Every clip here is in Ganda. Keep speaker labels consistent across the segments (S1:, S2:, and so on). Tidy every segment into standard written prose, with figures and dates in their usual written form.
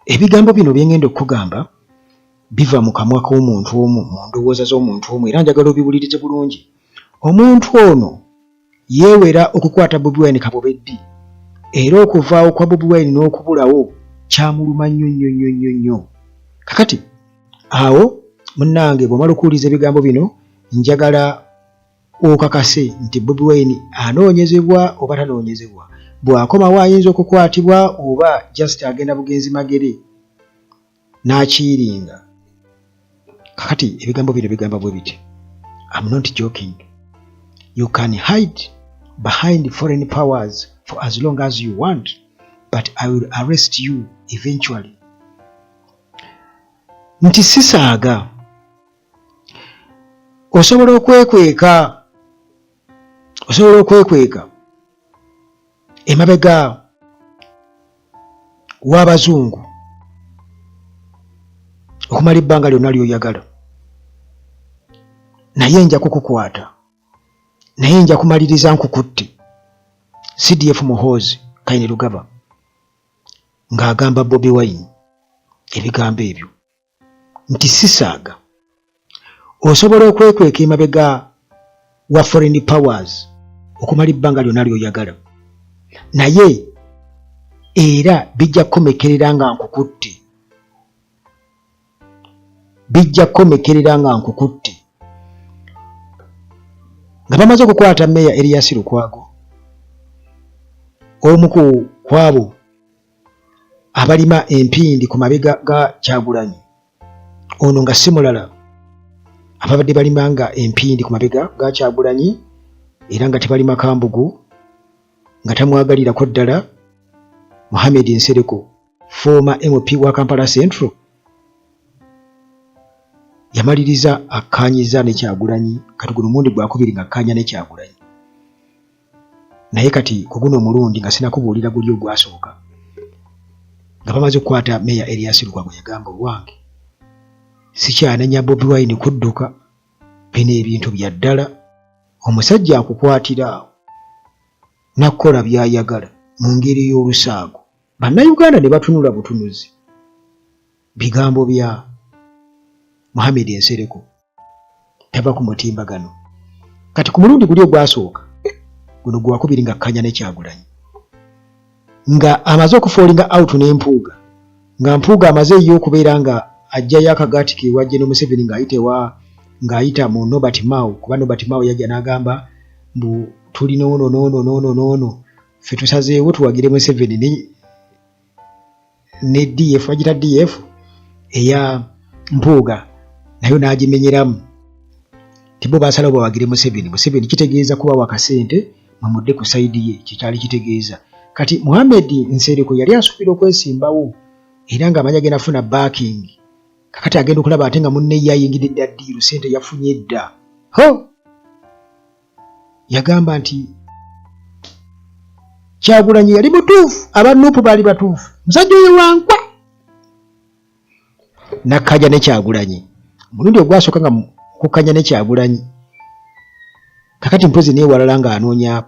S1: ebigambo bino byengenda okugamba biva mu kamwa k'omuntu omu mu ndowooza z'omuntu omu era njagala obiwulirize bulungi. Omuntu ono yeewera okukwata Bobi Wine kabobeddi era okuvaawo kwa Bobi Wine n'okubulawo kyamuluma nnyo. Kakati awo munnange bw'omala okuwuliza ebigambo bino njagala okakase nti Bobi Wine anoonyezebwa oba tanoonyezebwa, bw'akomawo ayinza okukwatibwa oba just agenda bugenzi magere n'akiiringa. Kakati ebigambo bino bigamba bwe biti. I'm not joking. You can hide behind foreign powers for as long as you want, but I will arrest you eventually. Nti sisaaga osobola okwekweka emabega w'abazungu okumala ebbanga lyonna ly'oyagala, naye nja kukukwata, naye nja kumaliriza nkukutte. CDF Muhoozi Kainerugaba ng'agamba Bobi Wine ebigambo ebyo nti sisaaga osobola okwekweka emabega wa foreign powers okumala ebbanga lyonna ly'oyagala, naye era bijja kukomekerera nga nkukutte, nga bamaze okukwata Meya Erias Lukwago, omu ku abo abalima empindi ku mabega ga Kyagulanyi. Ono nga si mulala ababadde balimanga empindi ku mabega ga Kyagulanyi era nga tebalima kambugu, nga tamwagalirako ddala Mohamed Nsereko, former MP wa Kampala Central. Yamaliriza akkaanyiza ne Kyagulanyi, kati guno mulundi gwakubiri nga akkaanya ne Kyagulanyi. Naye kati ku guno omulundi nga sinakubuulira guli ogwasooka, nga bamaze okukwata Meya Erias Lukwago, yagamba owange sikyanenya Bobi Wine kudduka, bino ebintu bya ddala, omusajja akukwatira nakola byayagala mu ngeri y'olusaago. Bannayuganda ne batunula butunuzi bigambo bya Mohamed Nsereko tava ku mutimbagano. Kati ku mulundi guli ogwasooka, guno gwakubiri nga akkanya ne Kyagulanyi, nga amaze okufoolinga out n'empuuga, nga mpuuga amaze yo okubeera nga ajjayo akagaati ke wajje ne Museveni ng'ayita mu Nobert Mao, kuba Nobert Mao yajja n'agamba mbu tuli noono ffe tusazeewo tuwagire Museveni ne DF, wagita DF eya mpuuga nayo n'agimenyeramu. Tibo basalawo bawagire Museveni. Museveni kitegeeza kuba wakasente mamudde ku sayidi ye, kikyali kitegeeza. Kati Mohamed Nsereko yali asuubira okwesimbawo era ng'amanya agenda funa backing. Kakati agenda okulaba ate nga munne yayingidde dda ddiiru, sente yafunye dda. Yagamba nti Kyagulanyi yali mutuufu, abanuupu baali batuufu, musajja oyo wankwa. Nakkanya ne Kyagulanyi mulundi ogwasooka nga kukkanya ne Kyagulanyi. Kakati mpozi neewalala ng'anoonya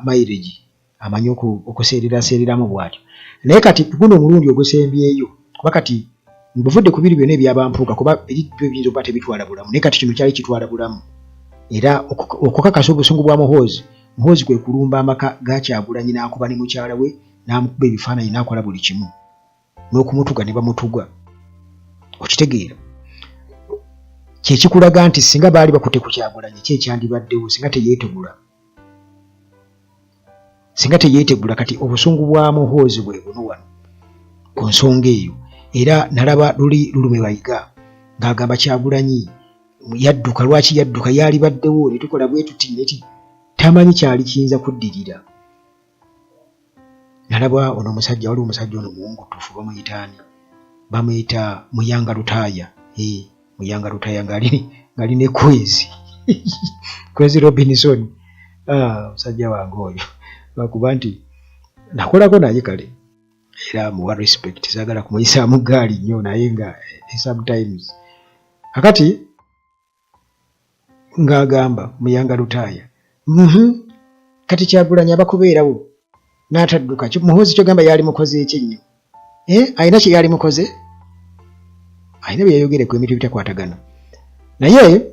S1: mileage, amanyi okuseereraseereramu bw'atyo. Naye kati guno omulundi ogusembyeyo, kuba kati mbuvudde ku biri byonna ebyabampuuga, kuba ebyo biyinza okuba tebitwala bulamu, naye kati kino kyali kitwala bulamu. Era okukakasa obusungu bwa Muhoozi kwe kulumba amaka ga Kyagulanyi n'akuba ne mukyala we, n'amukuba ebifaananyi, n'akola buli kimu, n'okumutuga ne bamutuga. Okitegeera? Kye kikulaga nti singa baali bakutte ku Kyagulanyi kyekyandibaddewo singa teyeetegula. Kati obusungu bwa Muhoozi bwe buno wano ku nsonga eyo. Era nalaba Lulume Bayiga ng'agamba Kyagulanyi yadduka. Lwaki yadduka? Yali baddewo ne tukola bwe tuti neti tamanyi kyali kiyinza kuddirira. Nalaba ono omusajja, waliwo omusajja ono muwungutufu, bamuyita Muyanga Lutaaya. Muyanga Lutaaya ngali ne Kwezi Robinson. Musajja wange oyo lwakuba nti nakolako naye kale era muwa respect, saagala kumuyisaamu gaali nnyo, naye nga sometimes. Kakati ng'agamba Muyanga Lutaaya, kati Kyagulanyi abakubeerawo n'atadduka. Muhoozi kyogamba yali mukozi eki nnyo, Alina kye yali mukoze, alina bye yayogere ku emitwe bitakwatagana. Naye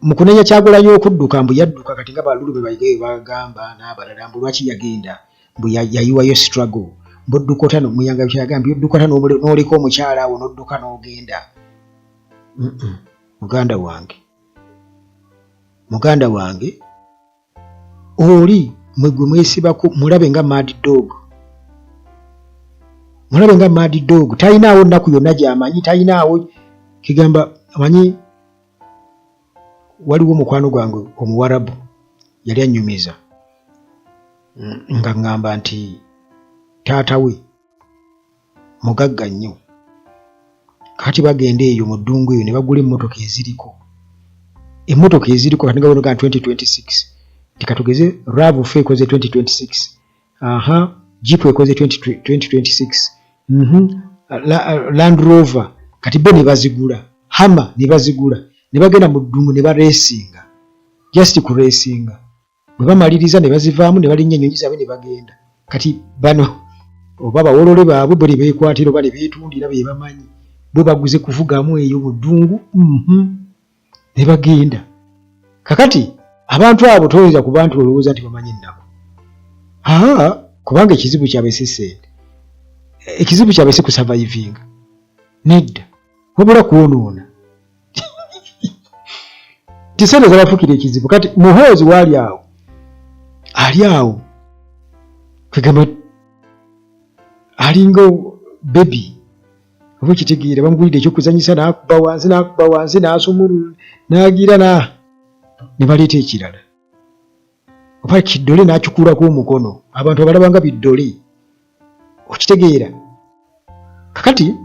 S1: mu kunenya Kyagulanyi okudduka mbu yadduka kati nga balulu be bagamba n'abalala mbu lwaki yagenda mbu yayiwayo struggle. Mbodduka otano Muyanga kyagambye odduka otano n'oliko omukyala awo n'odduka n'ogenda. Muganda wange oli gwe mwesibako mulabe nga mad dog. Talinawo nnaku yonna gy'amanyi, talinawo kigamba amanyi. Waliwo mukwano gwange Omuwarabu yali annyumiza nga ngamba nti taata we mugagga nnyo, kati bagenda eyo mu ddungu eyo ne bagula emmotoka eziriko kati nga bonoga 2026 tikatugeze RAV4 ekoze 2026, Jeep ekoze 2026, Land Rover kati bo ne bazigula, Hammer ne bazigula, ne bagenda mu ddungu ne bareesinga, just ku reesinga. Bwe bamaliriza ne bazivaamu ne balinnya ennyonyi zaabwe ne bagenda. Kati bano oba bawolole baabwe bwe beekwatira oba ne beetundira be bamanyi, bo baguze kuvugamu eyo mu ddungu ne bagenda. Kakati abantu abo toyinza ku bantu olowooza nti bamanyi ennaku. Kubanga ekizibu kyabwe si ssente, ekizibu kyabwe si kusurvivinga, nedda wabula kwonoona. Tisente zabafukira ekizibu. Kati Muhoozi waali awo, ali awo kwegamba alinga bebi oba ekitegeera, bamugulidde ekyokuzanyisa n'akuba wansi n'asumulula n'agira ne baleeta ekirala oba kiddole n'akikuulako omukono, abantu abalabanga biddole, okitegeera. Kakati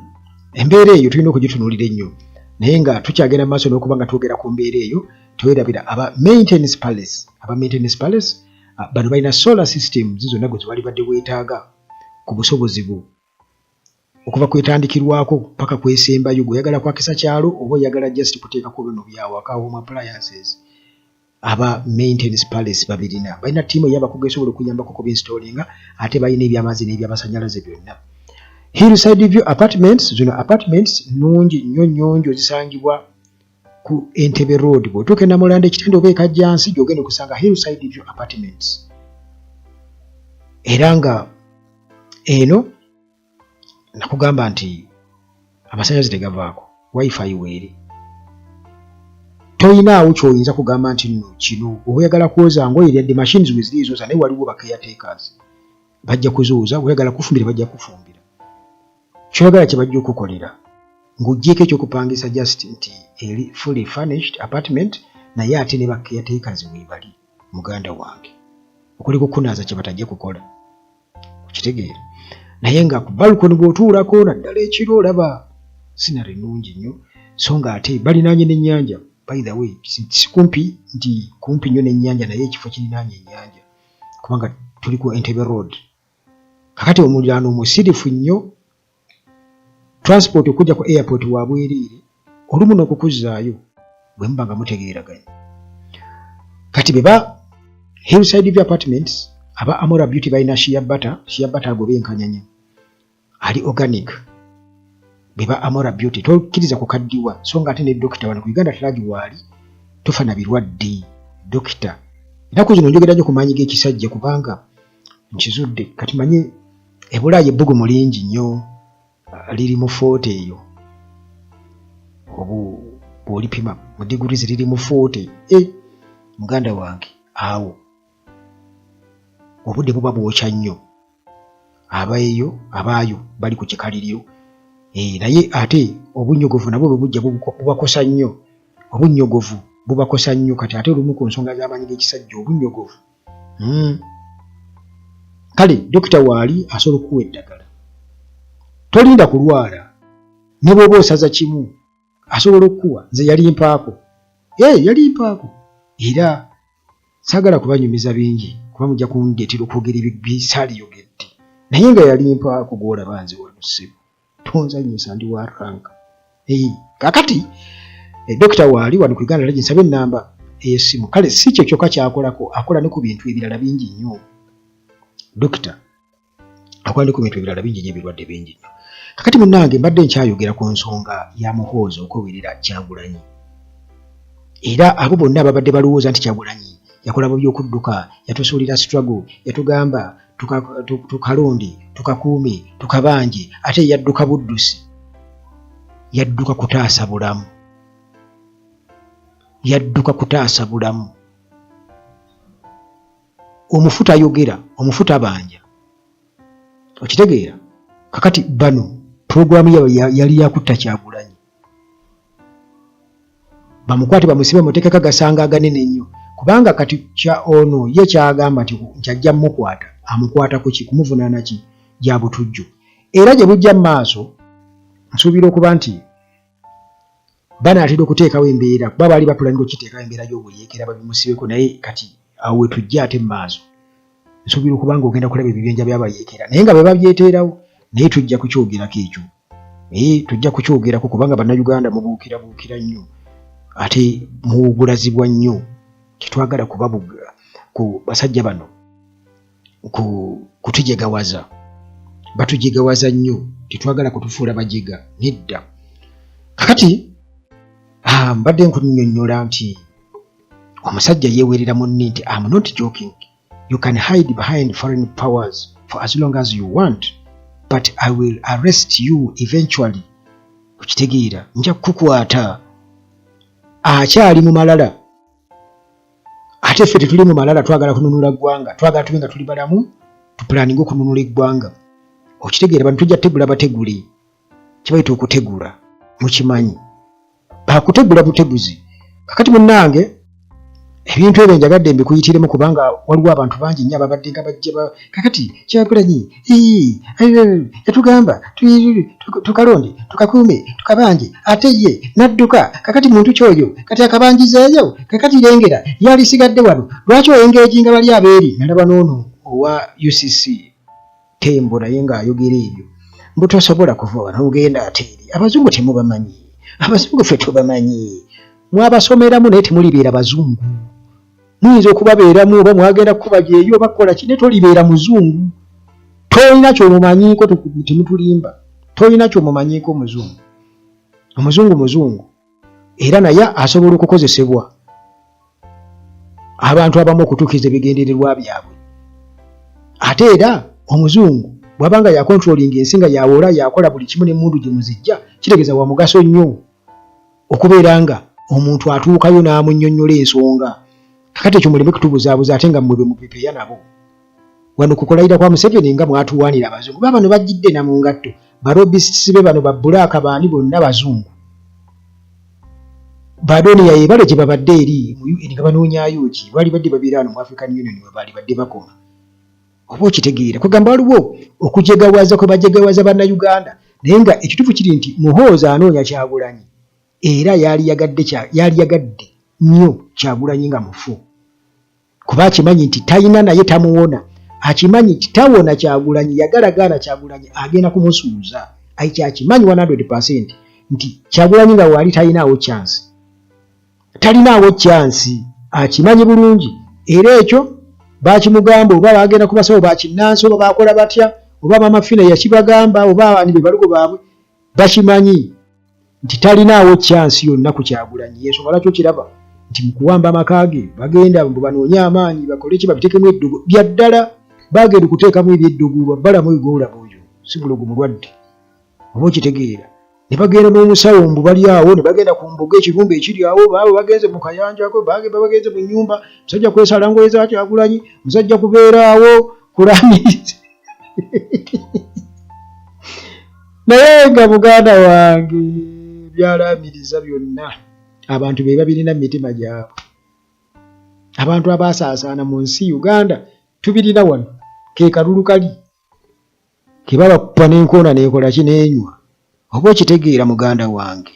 S1: embeera eyo tulina okugitunuulira ennyo, naye nga tukyagenda mu maaso n'okuba nga twogera ku mbeera eyo tewerabira aba maintenance palace bano balina solar systems zonna gwe ziwali badde weetaaga ku busobozi bwo okuva kwetandikirwako paka kwesembayo. Gweoyagala kwakisa kyalo oba oyagala just kuteekako bino byawaka home appliances, aba maintenance palace babirina balina ttiimu ey'abakugu esobola okuyambako kubinstallinga, ate balina ebyamazzi n'ebyamasannyalaze byonna. Hillside View Apartments, zino apartments nnungi nnyo nnyonjo zisangibwa ku Entebbe Road. Bw'otuuka e Namulanda ekitende oba ekajjansi gy'ogenda okusanga Hillside View Apartments. Era nga eno nakugamba nti amasannyalaze tegavaako, wifi weeri. Toyinaawo ky'oyinza kugamba nti nno kino oyagala kwoza ngoye yadde machines we ziri zooza, naye waliwo ba caretakers bajja kuzooza, oyagala kufumbira bajja kufumbira. Ky'oyagala kye bajja okukolera ng'oggyeko ekyokupangisa just nti eri fully furnished apartment, naye ate ne ba caretakers weebali. Muganda wange okuliko kunaaza kye batajja kukola, okitegeera. Naye nga ku balcony bw'otuulako naddala ekiro olaba sinari nnungi nnyo, so nga ate balinaanye n'ennyanja. By the way, si kumpi nti kumpi nnyo n'ennyanja, naye ekifo kirinaanye ennyanja kubanga tuli ku Entebbe Road. Kakati omuliraano omusirifu nnyo, transport okujja ku airport wa bwereere, olumu n'okukuzaayo bwe muba nga mutegeeraganya. Kati beba Hillside View Apartments, aba Amora Beauty balina shea butter agoba enkanyanya, ali organic. Beba Amora Beauty tokkiriza kukaddiwa, so nga ate ne dokita wano ku Uganda Tulagi waali tufana birwadde dokita. Ennaku zino njogera nnyo ku maanyi g'ekisajja kubanga nkizudde. Kati manye ebulaayi ebbugu mulingi nnyo, liri mu 40 eyo bw'olipima mu degrees liri mu 40. Muganda wange awo obudde buba bwokya nnyo, abaayo bali ku kikaliriro. Naye ate obunnyogovu nabwo bwe bujja bubakosa nnyo, obunnyogovu bubakosa nnyo. Kati ate olumu ku nsonga z'amaanyi g'ekisajja obunnyogovu. Kale dokita waali asobola okuwa eddagala, tolinda kulwala, ne bw'oba osaza kimu asobola okuwa. Nze yalimpaako, era saagala kubanyumiza bingi kuba mujja kundeetera okwogera bisaliyogedde, naye nga yalimpaako gw'olaba nze wano ssebo tonzanyisa ndi wa ranka. Kakati dokita waali wano ku Uganda Legends nsaba ennamba ey'essimu. Kale si kyo kyokka kyakolako, akola ne ku bintu ebirala bingi nnyo. Dokita akwandi ku bintu ebirala bingi nnyo ebirwadde bingi nnyo. Kakati munnange mbadde nkyayogera ku nsonga ya Muhoozi okwewerera Kyagulanyi. Era abo bonna ababadde balowooza nti Kyagulanyi yakola mu by'okudduka, yatusuulira struggle, yatugamba tukalonde, tukakuume, tukabanje, ate yadduka buddusi. Yadduka kutaasa bulamu. Yadduka kutaasa bulamu. Omufuta ayogera, omufuta abanja. Okitegeera? Kakati bano programu yali yakutta Kyagulanyi. Bamukwate bamusibe muteekeko gasanga aganene nnyo. Kubanga kati ono ye kyagamba nti nkyajja mukwata, amukwata ku ki, kumuvunaana ki, gya butujju. Era gye bujja mu maaso, nsuubira okuba nti banaatera okuteekawo embeera, kuba baali bapulaniga okiteekawo embeera y'obuyeekera babimusibeko, naye kati awo we tujja ate mu maaso. Nsuubira okuba ng'ogenda kulaba ebibinja by'abayeekera, naye nga bwe babyeteerawo, naye tujja kukyogerako ekyo. Tujja kukyogerako kubanga bannayuganda mubuukira nnyo, ate muwugulazibwa nnyo. Tetwagala kubabuga ku basajja bano kutujegawaza. Batujegawaza nnyo, tetwagala kutufuula bajega, nedda. Kakati mbadde nkunnyonnyola nti omusajja yeewerera munne nti I'm not joking. You can hide behind foreign powers for as long as you want, but I will arrest you eventually. Okitegeera, nja kukukwata. Akyali mu malala. Ate ffe tetuli mu malala, twagala kununula ggwanga, twagala tube nga tuli balamu, tupulaninga okununula eggwanga. Okitegeera, bano tujja tegula bategule. Kibayita okutegula, mukimanyi. Bakutegula buteguzi. Kakati munnange, ebintu ebyo njagadde mbikuyitiremu kubanga waliwo abantu bangi nnyo ababadde nga bajja. Kakati Kyagulanyi yatugamba tukalonde, tukakuume, tukabanje, ate ye n'adduka. Kakati muntu kyoyo kati akabanjizeeyo, kakati lengera yalisigadde wano. Lwaki oyengeejinga bali abeeri? Nalaba n'ono owa UCC Tembo naye ng'ayogera ebyo. Mbu tosobola kuva wano ogenda ate eri. Abazungu temubamanyi. Abazungu ffe tubamanyi. Mwabasomeramu naye temulibeera bazungu. Muyinza okubabeeramu oba mwagenda kukuba gyeyo bakola ki, ne tolibeera muzungu. Tolina ky'omumanyiiko, temutulimba. Tolina ky'omumanyiiko muzungu. Omuzungu muzungu. Era naye asobola okukozesebwa abantu abamu okutuukiza ebigendererwa byabwe. Ate era omuzungu bw'abanga yakontrolinga ensi nga yawola yakola buli kimu n'emmundu gye muzijja, kitegeeza wa mugaso nnyo okubeera nga omuntu atuukayo n'amunnyonnyola ensonga. Kakati ekyo muleme kutubuzaabuza ate nga mmwe bwe mupepeya nabo. Wano kukolayira kwa Museveni nga mwatuwaanira abazungu. Bano bajjidde na mu ngatto. Barobisisi be bano babbulaaka baani bonna bazungu. Badoniya ye bale gye babadde eri nga banoonyaayo ki. Baali badde babiraano mu African Union we baali badde bakoma. Oba okitegeera. Kugamba waliwo okujegawaza kwe bajegawaza bannayuganda. Naye nga ekituufu kiri nti Muhoozi anoonya Kyagulanyi. Era yali yagadde nnyo Kyagulanyi nga mufu. Kuba akimanyi nti talina naye tamuwona. Akimanyi nti tawona Kyagulanyi, yagalagaana Kyagulanyi agenda kumusuuza. Akimanyi 100% nti Kyagulanyi nga wali talinaawo chance. Talinaawo chance. Akimanyi bulungi. Era ekyo bakimugamba oba bagenda kubasaba oba kinnansi oba bakola batya oba Mama Fina yakibagamba oba ani be balugo baabwe. Bakimanyi nti talinaawo chance yonna ku Kyagulanyi. Y'ensonga lwaki okiraba nti mu kuwamba amaka ge bagenda banoonye amaanyi bakole ki babiteekemu eddogo bya ddala. Bagenda okuteekamu ebyeddogo babbalamu ebigoolaba oyo si bulogo mulwadde. Oba okitegeera. Ne bagenda n'omusawo mbu bali awo ne bagenda ku mboga ekirumba ekiri awo baabo bagenze mu kayanja ako bagenze mu nnyumba musajja kwesala ngoye za Kyagulanyi musajja kubeera awo kulamiza. Naye nga muganda wange byalamiriza byonna abantu be babirina mu mitima gyabwe. Abantu abasaasaana mu nsi Uganda tubirina wano ke kalulu kali ke babakupa n'enkoona n'ekola ki n'enywa. Oba okitegeera muganda wange.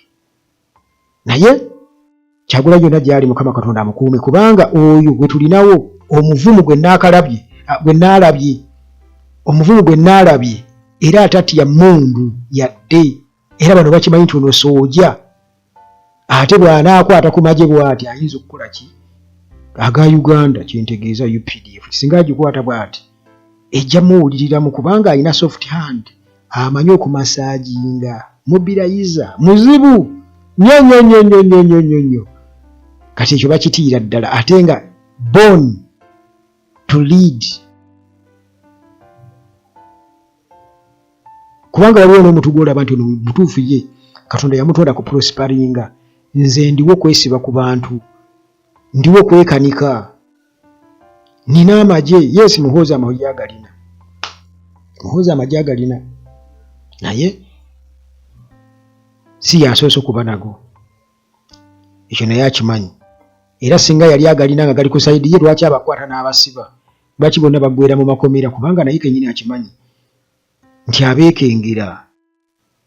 S1: Naye Kyagulanyi yonna gyali Mukama Katonda amukuume kubanga oyo gwe tulinawo omuvumu gwe naalabye omuvumu gwe naalabye era atatya mmundu yadde. Era bano bakimanyi nti ono sooja ate bw'anaakwata ku magye bw'ati ayinza okukola ki aga Uganda kyentegeeza UPDF singa agikwata bw'ati ejja muwuliriramu kubanga alina soft hand, amanyi okumasaajinga, mobilizer, muzibu nnyo. Kati ekyo bakitiira ddala ate nga born to lead. Kubanga waliwo n'omuntu gw'olaba nti ono mutuufu ye Katonda yamutwala ku prosparinga. Nze ndiwo kwesiba ku bantu, ndiwo kwekanika, nina amagye. Yes, Muhoozi amagye agalina, naye si yasoose kuba nago. Ekyo naye akimanyi. Era singa yali agalina nga gali ku sayidi ye, lwaki abakwata n'abasiba? Lwaki bonna baggwera mu makomera? Kubanga naye kennyini akimanyi nti abeekengera.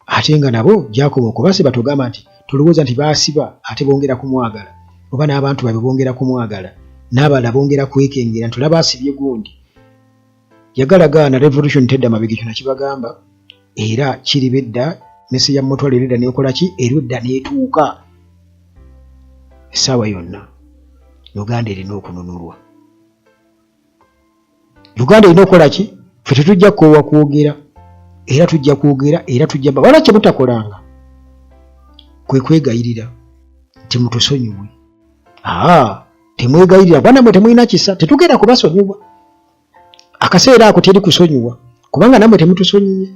S1: Ate nga nabo gyakoma okubasiba tugamba nti tulowooza nti baasiba ate bongera kumwagala, oba n'abantu babe bongera kumwagala, n'abalala bongera kwekengera nti olaba asibye gundi. Yagalagaana revolution tedda mabega, ekyo nakibagamba. Era kiriba edda, mesi ya mutwala eredda nekola ki? Eredda neetuuka. Essaawa yonna Uganda erina okununulwa. Uganda erina okukola ki? Ffe tetujja kukoowa kwogera, era tujja kwogera, era tujja wala kye mutakolanga kwe kwegayirira nti mutusonyiwe. Temwegayirira bana mwe temulina kisa, tetugenda kubasonyiwa. Akaseera ako teri kusonyiwa kubanga namwe temutusonyiye.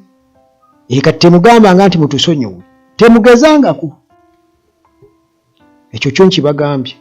S1: Kati temugambanga nti mutusonyiwe, temugezangako. Ekyo kyo nkibagambye.